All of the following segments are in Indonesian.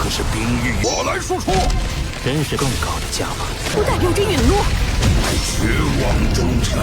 可是冰域，我来输出。真是更高的价码。不代表着陨落。绝望忠臣。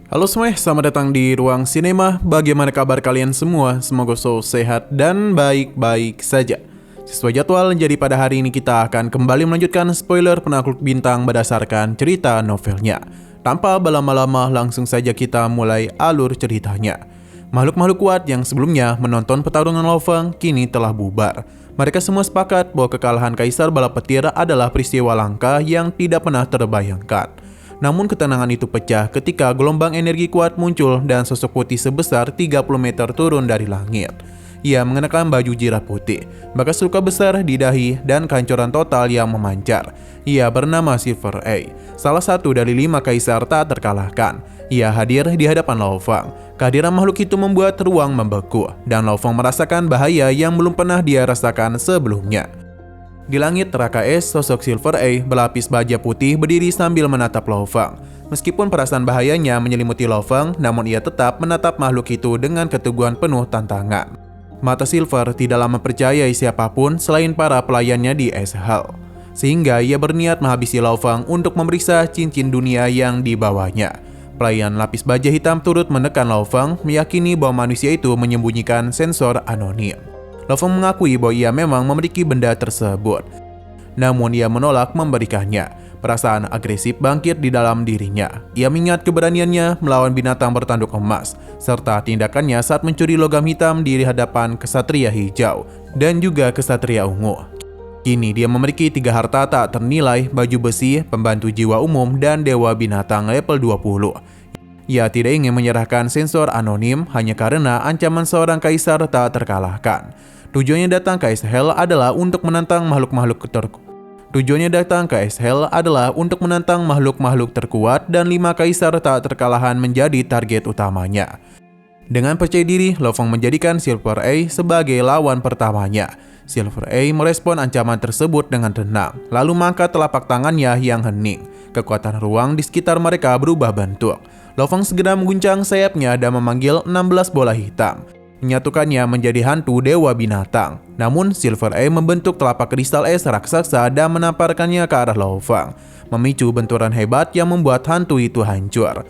Halo semuanya, selamat datang di Ruang Sinema. Bagaimana kabar kalian semua? Semoga selalu sehat dan baik-baik saja. Sesuai jadwal, jadi pada hari ini kita akan kembali melanjutkan spoiler Penakluk Bintang berdasarkan cerita novelnya. Tanpa berlama-lama, langsung saja kita mulai alur ceritanya. Makhluk-makhluk kuat yang sebelumnya menonton pertarungan Lo Feng kini telah bubar. Mereka semua sepakat bahwa kekalahan Kaisar Bala Petir adalah peristiwa langka yang tidak pernah terbayangkan. Namun ketenangan itu pecah ketika gelombang energi kuat muncul dan sosok putih sebesar 30 meter turun dari langit. Ia mengenakan baju jirah putih, bekas luka besar di dahi dan kehancuran total yang memancar. Ia bernama Silver A, salah satu dari 5 kaisar tak terkalahkan. Ia hadir di hadapan Lo Feng. Kehadiran makhluk itu membuat ruang membeku, dan Lo Feng merasakan bahaya yang belum pernah dia rasakan sebelumnya. Di langit neraka es, sosok Silver A berlapis baja putih berdiri sambil menatap Lo Feng. Meskipun perasaan bahayanya menyelimuti Lo Feng, namun ia tetap menatap makhluk itu dengan keteguhan penuh tantangan. Mata Silver tidaklah mempercayai siapapun selain para pelayannya di Es Hall, sehingga ia berniat menghabisi Lo Feng untuk memeriksa cincin dunia yang dibawanya. Pelayan lapis baja hitam turut menekan Lo Feng, meyakini bahwa manusia itu menyembunyikan sensor anonim. Lo Feng mengakui bahwa ia memang memiliki benda tersebut, namun ia menolak memberikannya. Perasaan agresif bangkit di dalam dirinya. Ia mengingat keberaniannya melawan binatang bertanduk emas, serta tindakannya saat mencuri logam hitam di hadapan kesatria hijau dan juga kesatria ungu. Kini dia memiliki 3 harta tak ternilai, baju besi, pembantu jiwa umum, dan dewa binatang level 20. Ia tidak ingin menyerahkan sensor anonim hanya karena ancaman seorang kaisar tak terkalahkan. Tujuannya datang ke Es Hall adalah untuk menantang makhluk-makhluk terkuat dan 5 kaisar tak terkalahkan menjadi target utamanya. Dengan percaya diri, Lo Feng menjadikan Silver A sebagai lawan pertamanya. Silver A merespon ancaman tersebut dengan tenang, lalu mengangkat telapak tangannya yang hening. Kekuatan ruang di sekitar mereka berubah bentuk. Lo Feng segera mengguncang sayapnya dan memanggil 16 bola hitam, menyatukannya menjadi hantu dewa binatang. Namun Silver A membentuk telapak kristal es raksasa dan menamparkannya ke arah Lo Feng, memicu benturan hebat yang membuat hantu itu hancur.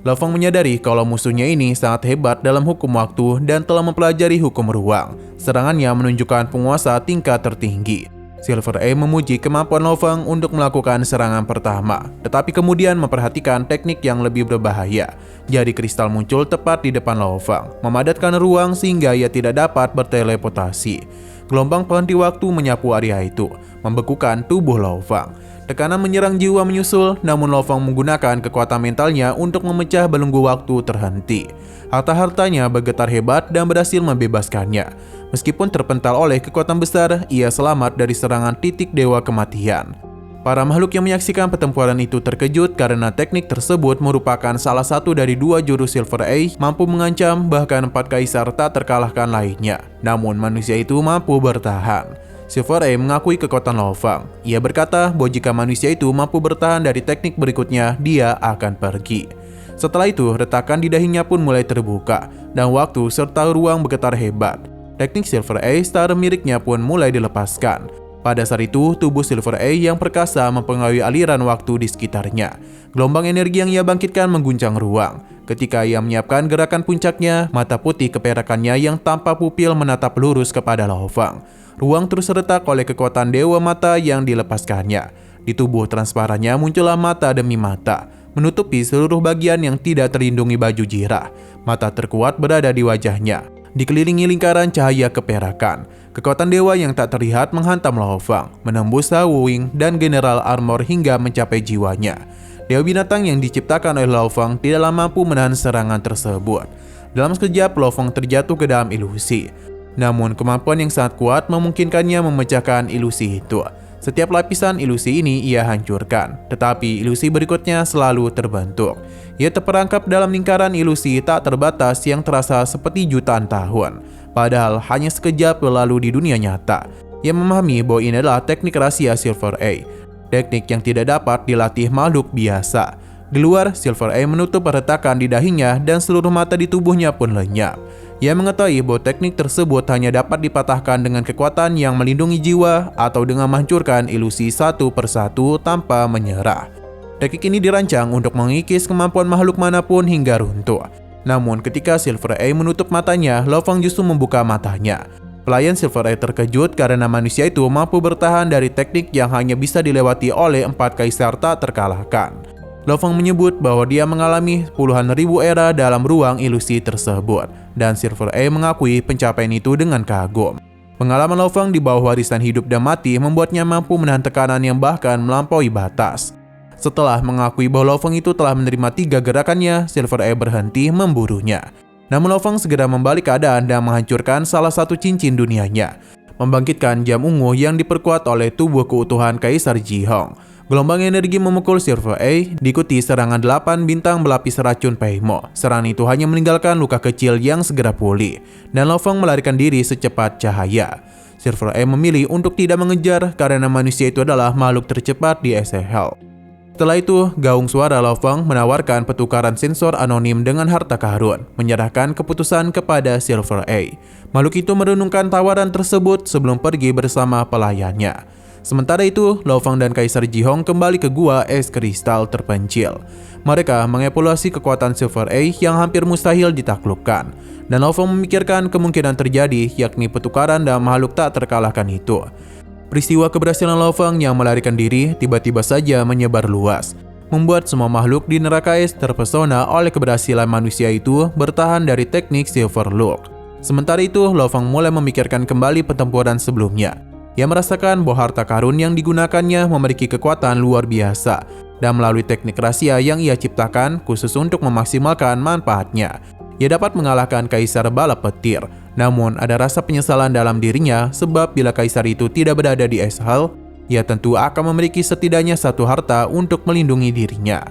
Lo Feng menyadari kalau musuhnya ini sangat hebat dalam hukum waktu dan telah mempelajari hukum ruang. Serangannya menunjukkan penguasa tingkat tertinggi. Silver A memuji kemampuan Lo Feng untuk melakukan serangan pertama, tetapi kemudian memperhatikan teknik yang lebih berbahaya. Jari kristal muncul tepat di depan Lo Feng, memadatkan ruang sehingga ia tidak dapat berteleportasi. Gelombang penghenti waktu menyapu area itu, membekukan tubuh Lo Feng. Tekanan menyerang jiwa menyusul, namun Lo Feng menggunakan kekuatan mentalnya untuk memecah belenggu waktu terhenti. Harta-hartanya bergetar hebat dan berhasil membebaskannya. Meskipun terpental oleh kekuatan besar, ia selamat dari serangan titik dewa kematian. Para makhluk yang menyaksikan pertempuran itu terkejut karena teknik tersebut merupakan salah satu dari 2 jurus Silver A mampu mengancam bahkan 4 kaisar tak terkalahkan lainnya. Namun manusia itu mampu bertahan. Silver A mengakui kekuatan Lo Feng. Ia berkata bahwa jika manusia itu mampu bertahan dari teknik berikutnya, dia akan pergi. Setelah itu, retakan di dahinya pun mulai terbuka, dan waktu serta ruang bergetar hebat. Teknik Silver A star miliknya pun mulai dilepaskan. Pada saat itu, tubuh Silver A yang perkasa mempengaruhi aliran waktu di sekitarnya. Gelombang energi yang ia bangkitkan mengguncang ruang. Ketika ia menyiapkan gerakan puncaknya, mata putih keperakannya yang tanpa pupil menatap lurus kepada Lo Feng. Ruang terus retak oleh kekuatan dewa mata yang dilepaskannya. Di tubuh transparannya muncullah mata demi mata, menutupi seluruh bagian yang tidak terlindungi baju jirah. Mata terkuat berada di wajahnya, dikelilingi lingkaran cahaya keperakan. Kekuatan dewa yang tak terlihat menghantam Lo Feng, menembus Wu Wing dan General Armor hingga mencapai jiwanya. Dewa binatang yang diciptakan oleh Lo Feng tidaklah mampu menahan serangan tersebut. Dalam sekejap, Lo Feng terjatuh ke dalam ilusi. Namun kemampuan yang sangat kuat memungkinkannya memecahkan ilusi itu. Setiap lapisan ilusi ini ia hancurkan, tetapi ilusi berikutnya selalu terbentuk. Ia terperangkap dalam lingkaran ilusi tak terbatas yang terasa seperti jutaan tahun, padahal hanya sekejap berlalu di dunia nyata. Ia memahami bahwa ini adalah teknik rahasia Silver A. teknik yang tidak dapat dilatih makhluk biasa. Di luar, Silver Eye menutup retakan di dahinya dan seluruh mata di tubuhnya pun lenyap. Ia mengetahui bahwa teknik tersebut hanya dapat dipatahkan dengan kekuatan yang melindungi jiwa atau dengan menghancurkan ilusi satu persatu tanpa menyerah. Teknik ini dirancang untuk mengikis kemampuan makhluk manapun hingga runtuh. Namun ketika Silver Eye menutup matanya, Lo Fang justru membuka matanya. Pelayan Silver Eye terkejut karena manusia itu mampu bertahan dari teknik yang hanya bisa dilewati oleh 4 kaisar tak terkalahkan. Lo Fang menyebut bahwa dia mengalami puluhan ribu era dalam ruang ilusi tersebut, dan Silver Eye mengakui pencapaian itu dengan kagum. Pengalaman Lo Fang di bawah warisan hidup dan mati membuatnya mampu menahan tekanan yang bahkan melampaui batas. Setelah mengakui bahwa Lo Fang itu telah menerima 3 gerakannya, Silver Eye berhenti memburunya. Namun Lo Fang segera membalik keadaan dan menghancurkan salah satu cincin dunianya, membangkitkan jam ungu yang diperkuat oleh tubuh keutuhan Kaisar Jihong. Gelombang energi memukul Silver Eye, diikuti serangan 8 bintang berlapis racun Peimo. Serangan itu hanya meninggalkan luka kecil yang segera pulih, dan Lo Fang melarikan diri secepat cahaya. Silver Eye memilih untuk tidak mengejar karena manusia itu adalah makhluk tercepat di SHL. Setelah itu, gaung suara Lo Fang menawarkan pertukaran sensor anonim dengan harta karun, menyerahkan keputusan kepada Silver Eye. Makhluk itu merenungkan tawaran tersebut sebelum pergi bersama pelayannya. Sementara itu, Lo Fang dan Kaisar Jihong kembali ke gua es kristal terpencil. Mereka mengevaluasi kekuatan Silver Eye yang hampir mustahil ditaklukkan, dan Lo Fang memikirkan kemungkinan terjadi, yakni pertukaran dan makhluk tak terkalahkan itu. Peristiwa keberhasilan Lo Fang yang melarikan diri tiba-tiba saja menyebar luas, membuat semua makhluk di neraka es terpesona oleh keberhasilan manusia itu bertahan dari teknik Silver Look. Sementara itu, Lo Fang mulai memikirkan kembali pertempuran sebelumnya. Ia merasakan bahwa harta karun yang digunakannya memiliki kekuatan luar biasa, dan melalui teknik rahasia yang ia ciptakan khusus untuk memaksimalkan manfaatnya, ia dapat mengalahkan Kaisar Balap Petir. Namun ada rasa penyesalan dalam dirinya sebab bila Kaisar itu tidak berada di SHL, ia tentu akan memiliki setidaknya satu harta untuk melindungi dirinya.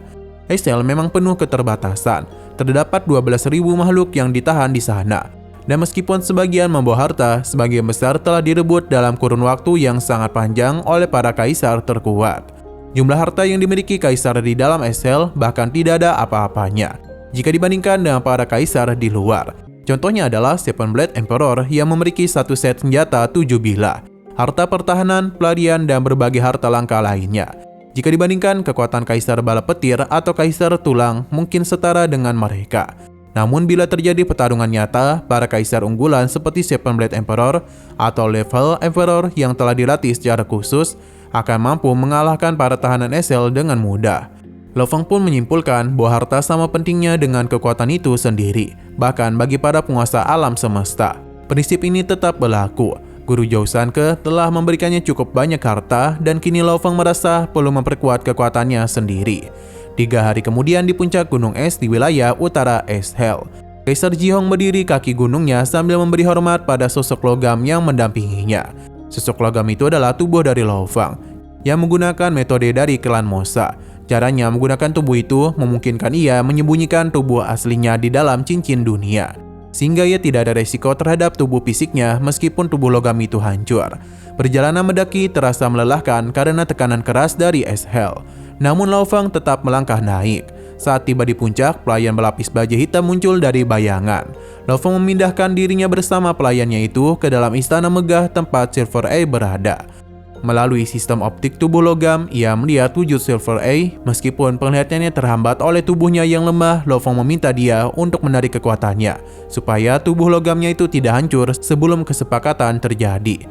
SHL memang penuh keterbatasan, terdapat 12.000 makhluk yang ditahan di sana. Dan meskipun sebagian membawa harta, sebagian besar telah direbut dalam kurun waktu yang sangat panjang oleh para kaisar terkuat. Jumlah harta yang dimiliki kaisar di dalam SHL bahkan tidak ada apa-apanya jika dibandingkan dengan para kaisar di luar. Contohnya adalah Seven Blade Emperor yang memiliki satu set senjata 7 bilah, harta pertahanan, pelarian, dan berbagai harta langka lainnya. Jika dibandingkan, kekuatan Kaisar Balap Petir atau Kaisar Tulang mungkin setara dengan mereka. Namun bila terjadi pertarungan nyata, para kaisar unggulan seperti Seven Blade Emperor atau Level Emperor yang telah dilatih secara khusus akan mampu mengalahkan para tahanan SHL dengan mudah. Lo Fang pun menyimpulkan bahwa harta sama pentingnya dengan kekuatan itu sendiri, bahkan bagi para penguasa alam semesta. Prinsip ini tetap berlaku. Guru Zhou Sanke telah memberikannya cukup banyak harta dan kini Lo Fang merasa perlu memperkuat kekuatannya sendiri. 3 hari kemudian di puncak gunung es di wilayah utara SHL, Kaisar Jihong berdiri kaki gunungnya sambil memberi hormat pada sosok logam yang mendampinginya. Sosok logam itu adalah tubuh dari Lo Fang yang menggunakan metode dari klan Mosa. Caranya menggunakan tubuh itu memungkinkan ia menyembunyikan tubuh aslinya di dalam cincin dunia, sehingga ia tidak ada resiko terhadap tubuh fisiknya meskipun tubuh logam itu hancur. Perjalanan mendaki terasa melelahkan karena tekanan keras dari SHL. Namun Lo Fang tetap melangkah naik. Saat tiba di puncak, pelayan berlapis baja hitam muncul dari bayangan. Lo Fang memindahkan dirinya bersama pelayannya itu ke dalam istana megah tempat Silver Eye berada. Melalui sistem optik tubuh logam, ia melihat wujud Silver Eye. Meskipun penglihatannya terhambat oleh tubuhnya yang lemah, Lo Fang meminta dia untuk menarik kekuatannya, supaya tubuh logamnya itu tidak hancur sebelum kesepakatan terjadi.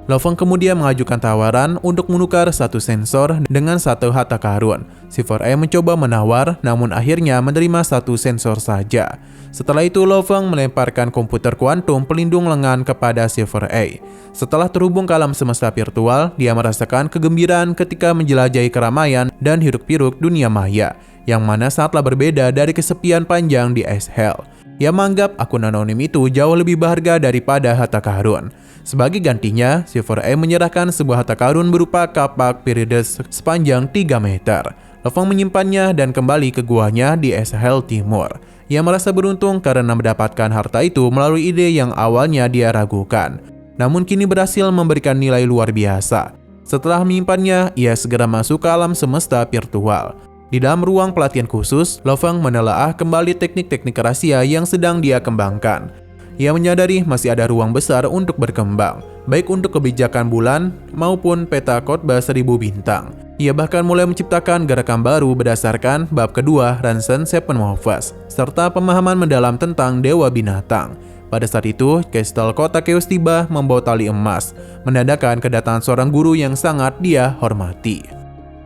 Lo Fang kemudian mengajukan tawaran untuk menukar satu sensor dengan satu harta karun. Silver Eye mencoba menawar, namun akhirnya menerima satu sensor saja. Setelah itu, Lo Fang melemparkan komputer kuantum pelindung lengan kepada Silver Eye. Setelah terhubung ke alam semesta virtual, dia merasakan kegembiraan ketika menjelajahi keramaian dan hiruk-pikuk dunia maya, yang mana sangatlah berbeda dari kesepian panjang di SHL. Ia menganggap akun anonim itu jauh lebih berharga daripada harta karun. Sebagai gantinya, Silver Eye menyerahkan sebuah harta karun berupa kapak Pirides sepanjang 3 meter. Lo Fang menyimpannya dan kembali ke guanya di SHL Timur. Ia merasa beruntung karena mendapatkan harta itu melalui ide yang awalnya dia ragukan, namun kini berhasil memberikan nilai luar biasa. Setelah menyimpannya, ia segera masuk ke alam semesta virtual. Di dalam ruang pelatihan khusus, Lo Feng menelaah kembali teknik-teknik rahasia yang sedang dia kembangkan. Ia menyadari masih ada ruang besar untuk berkembang, baik untuk kebijakan bulan maupun peta khotbah 1000 bintang. Ia bahkan mulai menciptakan gerakan baru berdasarkan bab kedua Ransen Seven Movers, serta pemahaman mendalam tentang Dewa Binatang. Pada saat itu, Kristal Kota Chaos tiba membawa tali emas, menandakan kedatangan seorang guru yang sangat dia hormati.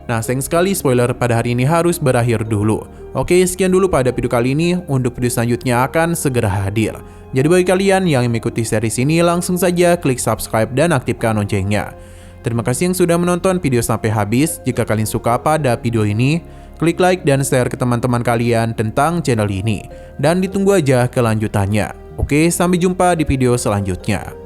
Nah, sayang sekali spoiler pada hari ini harus berakhir dulu. Oke, sekian dulu pada video kali ini. Untuk video selanjutnya akan segera hadir. Jadi bagi kalian yang mengikuti series ini, langsung saja klik subscribe dan aktifkan loncengnya. Terima kasih yang sudah menonton video sampai habis. Jika kalian suka pada video ini, klik like dan share ke teman-teman kalian tentang channel ini. Dan ditunggu aja kelanjutannya. Oke, sampai jumpa di video selanjutnya.